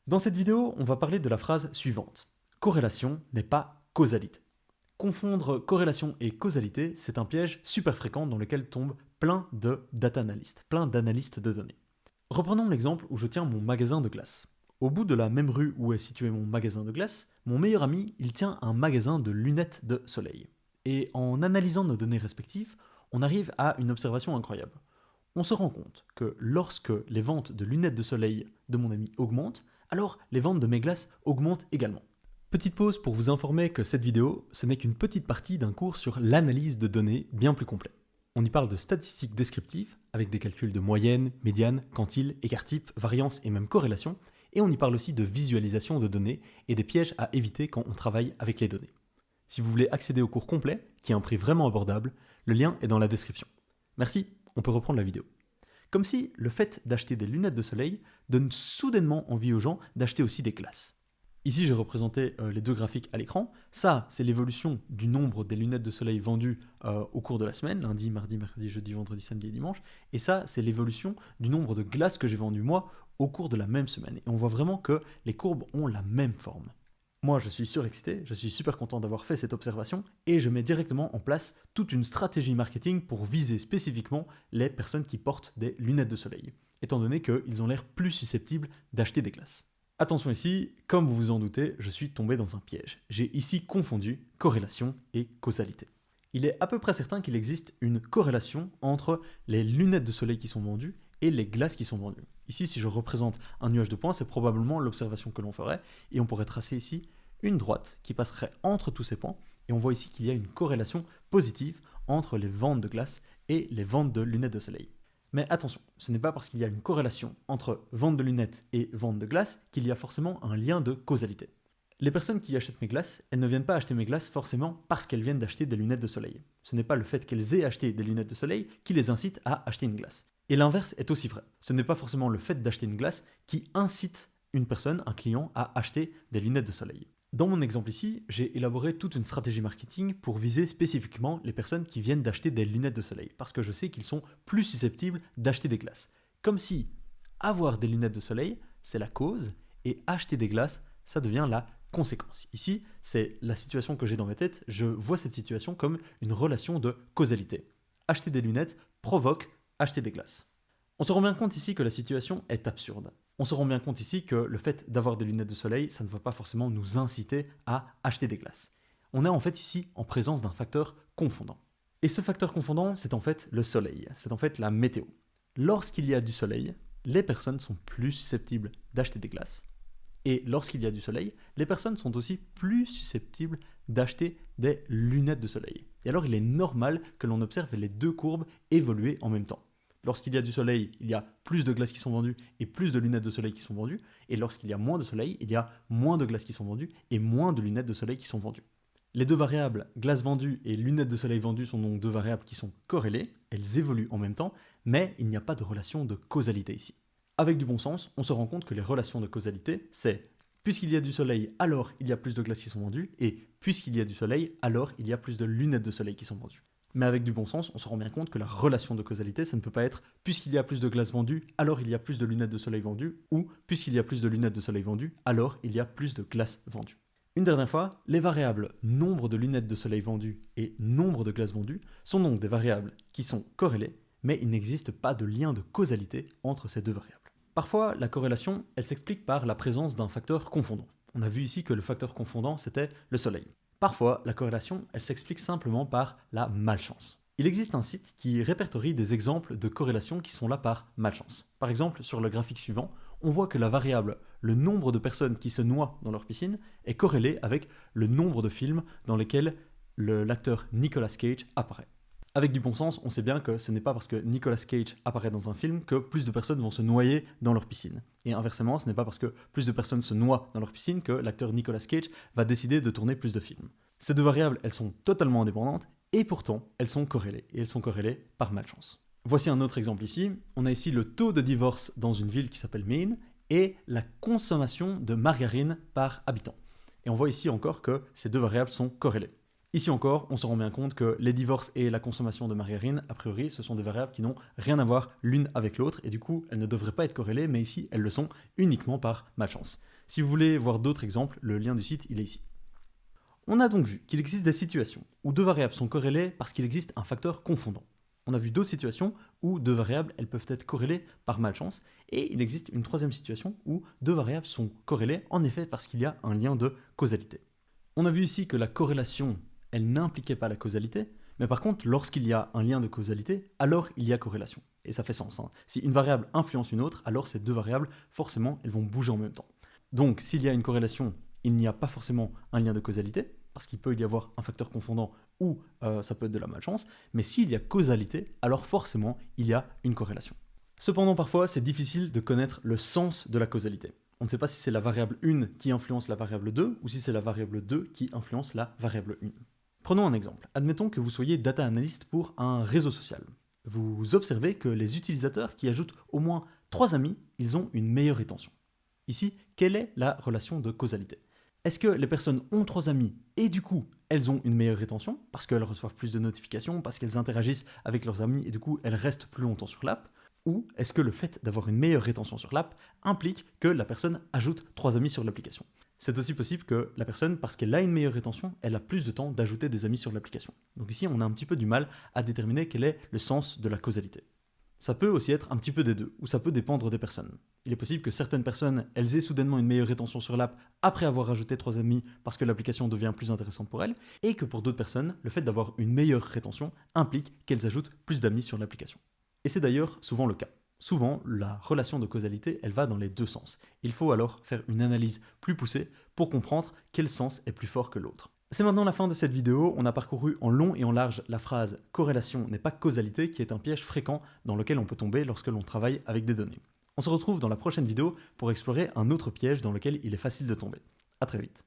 Dans cette vidéo, on va parler de la phrase suivante. Corrélation n'est pas causalité. Confondre corrélation et causalité, c'est un piège super fréquent dans lequel tombent plein de data analystes, plein d'analystes de données. Reprenons l'exemple où je tiens mon magasin de glace. Au bout de la même rue où est situé mon magasin de glace, mon meilleur ami, il tient un magasin de lunettes de soleil. Et en analysant nos données respectives, on arrive à une observation incroyable. On se rend compte que lorsque les ventes de lunettes de soleil de mon ami augmentent, alors les ventes de mes glaces augmentent également. Petite pause pour vous informer que cette vidéo, ce n'est qu'une petite partie d'un cours sur l'analyse de données bien plus complet. On y parle de statistiques descriptives, avec des calculs de moyenne, médiane, quantile, écart-type, variance et même corrélation, et on y parle aussi de visualisation de données et des pièges à éviter quand on travaille avec les données. Si vous voulez accéder au cours complet, qui a un prix vraiment abordable, le lien est dans la description. Merci, on peut reprendre la vidéo. Comme si le fait d'acheter des lunettes de soleil donne soudainement envie aux gens d'acheter aussi des glaces. Ici, j'ai représenté les deux graphiques à l'écran. Ça, c'est l'évolution du nombre des lunettes de soleil vendues au cours de la semaine, lundi, mardi, mercredi, jeudi, vendredi, samedi et dimanche. Et ça, c'est l'évolution du nombre de glaces que j'ai vendues moi au cours de la même semaine. Et on voit vraiment que les courbes ont la même forme. Moi, je suis surexcité, je suis super content d'avoir fait cette observation et je mets directement en place toute une stratégie marketing pour viser spécifiquement les personnes qui portent des lunettes de soleil, étant donné qu'ils ont l'air plus susceptibles d'acheter des glaces. Attention ici, comme vous vous en doutez, je suis tombé dans un piège. J'ai ici confondu corrélation et causalité. Il est à peu près certain qu'il existe une corrélation entre les lunettes de soleil qui sont vendues et les glaces qui sont vendues. Ici, si je représente un nuage de points, c'est probablement l'observation que l'on ferait, et on pourrait tracer ici une droite qui passerait entre tous ces points, et on voit ici qu'il y a une corrélation positive entre les ventes de glace et les ventes de lunettes de soleil. Mais attention, ce n'est pas parce qu'il y a une corrélation entre vente de lunettes et vente de glace qu'il y a forcément un lien de causalité. Les personnes qui achètent mes glaces, elles ne viennent pas acheter mes glaces forcément parce qu'elles viennent d'acheter des lunettes de soleil. Ce n'est pas le fait qu'elles aient acheté des lunettes de soleil qui les incite à acheter une glace. Et l'inverse est aussi vrai. Ce n'est pas forcément le fait d'acheter une glace qui incite une personne, un client, à acheter des lunettes de soleil. Dans mon exemple ici, j'ai élaboré toute une stratégie marketing pour viser spécifiquement les personnes qui viennent d'acheter des lunettes de soleil, parce que je sais qu'ils sont plus susceptibles d'acheter des glaces. Comme si avoir des lunettes de soleil, c'est la cause, et acheter des glaces, ça devient la conséquence. Ici, c'est la situation que j'ai dans ma tête, je vois cette situation comme une relation de causalité. Acheter des lunettes provoque acheter des glaces. On se rend bien compte ici que la situation est absurde. On se rend bien compte ici que le fait d'avoir des lunettes de soleil, ça ne va pas forcément nous inciter à acheter des glaces. On est en fait ici en présence d'un facteur confondant. Et ce facteur confondant, c'est en fait le soleil, c'est en fait la météo. Lorsqu'il y a du soleil, les personnes sont plus susceptibles d'acheter des glaces. Et lorsqu'il y a du soleil, les personnes sont aussi plus susceptibles d'acheter des lunettes de soleil. Et alors il est normal que l'on observe les deux courbes évoluer en même temps. Lorsqu'il y a du soleil, il y a plus de glaces qui sont vendues et plus de lunettes de soleil qui sont vendues. Et lorsqu'il y a moins de soleil, il y a moins de glaces qui sont vendues et moins de lunettes de soleil qui sont vendues. Les deux variables, glaces vendues et lunettes de soleil vendues, sont donc deux variables qui sont corrélées, elles évoluent en même temps, mais il n'y a pas de relation de causalité ici. Avec du bon sens, on se rend compte que les relations de causalité, c'est puisqu'il y a du soleil, alors il y a plus de glaces qui sont vendues, et puisqu'il y a du soleil, alors il y a plus de lunettes de soleil qui sont vendues. Mais avec du bon sens, on se rend bien compte que la relation de causalité, ça ne peut pas être puisqu'il y a plus de glaces vendues, alors il y a plus de lunettes de soleil vendues, ou puisqu'il y a plus de lunettes de soleil vendues, alors il y a plus de glaces vendues. Une dernière fois, les variables nombre de lunettes de soleil vendues et nombre de glaces vendues sont donc des variables qui sont corrélées, mais il n'existe pas de lien de causalité entre ces deux variables. Parfois, la corrélation, elle s'explique par la présence d'un facteur confondant. On a vu ici que le facteur confondant, c'était le soleil. Parfois, la corrélation, elle s'explique simplement par la malchance. Il existe un site qui répertorie des exemples de corrélations qui sont là par malchance. Par exemple, sur le graphique suivant, on voit que la variable le nombre de personnes qui se noient dans leur piscine est corrélée avec le nombre de films dans lesquels l'acteur Nicolas Cage apparaît. Avec du bon sens, on sait bien que ce n'est pas parce que Nicolas Cage apparaît dans un film que plus de personnes vont se noyer dans leur piscine. Et inversement, ce n'est pas parce que plus de personnes se noient dans leur piscine que l'acteur Nicolas Cage va décider de tourner plus de films. Ces deux variables, elles sont totalement indépendantes et pourtant, elles sont corrélées. Et elles sont corrélées par malchance. Voici un autre exemple ici. On a ici le taux de divorce dans une ville qui s'appelle Maine et la consommation de margarine par habitant. Et on voit ici encore que ces deux variables sont corrélées. Ici encore, on se rend bien compte que les divorces et la consommation de margarine, a priori, ce sont des variables qui n'ont rien à voir l'une avec l'autre, et du coup, elles ne devraient pas être corrélées, mais ici, elles le sont uniquement par malchance. Si vous voulez voir d'autres exemples, le lien du site, il est ici. On a donc vu qu'il existe des situations où deux variables sont corrélées parce qu'il existe un facteur confondant. On a vu d'autres situations où deux variables elles peuvent être corrélées par malchance, et il existe une troisième situation où deux variables sont corrélées en effet parce qu'il y a un lien de causalité. On a vu ici que la corrélation, elle n'impliquait pas la causalité, mais par contre, lorsqu'il y a un lien de causalité, alors il y a corrélation. Et ça fait sens. Si une variable influence une autre, alors ces deux variables, forcément, elles vont bouger en même temps. Donc, s'il y a une corrélation, il n'y a pas forcément un lien de causalité, parce qu'il peut y avoir un facteur confondant ou ça peut être de la malchance, mais s'il y a causalité, alors forcément, il y a une corrélation. Cependant, parfois, c'est difficile de connaître le sens de la causalité. On ne sait pas si c'est la variable 1 qui influence la variable 2 ou si c'est la variable 2 qui influence la variable 1. Prenons un exemple. Admettons que vous soyez data analyst pour un réseau social. Vous observez que les utilisateurs qui ajoutent au moins 3 amis, ils ont une meilleure rétention. Ici, quelle est la relation de causalité? Est-ce que les personnes ont 3 amis et du coup, elles ont une meilleure rétention parce qu'elles reçoivent plus de notifications, parce qu'elles interagissent avec leurs amis et du coup, elles restent plus longtemps sur l'app? Ou est-ce que le fait d'avoir une meilleure rétention sur l'app implique que la personne ajoute 3 amis sur l'application? C'est aussi possible que la personne, parce qu'elle a une meilleure rétention, elle a plus de temps d'ajouter des amis sur l'application. Donc ici, on a un petit peu du mal à déterminer quel est le sens de la causalité. Ça peut aussi être un petit peu des deux, ou ça peut dépendre des personnes. Il est possible que certaines personnes, elles aient soudainement une meilleure rétention sur l'app après avoir rajouté 3 amis parce que l'application devient plus intéressante pour elles, et que pour d'autres personnes, le fait d'avoir une meilleure rétention implique qu'elles ajoutent plus d'amis sur l'application. Et c'est d'ailleurs souvent le cas. Souvent, la relation de causalité, elle va dans les deux sens. Il faut alors faire une analyse plus poussée pour comprendre quel sens est plus fort que l'autre. C'est maintenant la fin de cette vidéo. On a parcouru en long et en large la phrase « corrélation n'est pas causalité » qui est un piège fréquent dans lequel on peut tomber lorsque l'on travaille avec des données. On se retrouve dans la prochaine vidéo pour explorer un autre piège dans lequel il est facile de tomber. À très vite.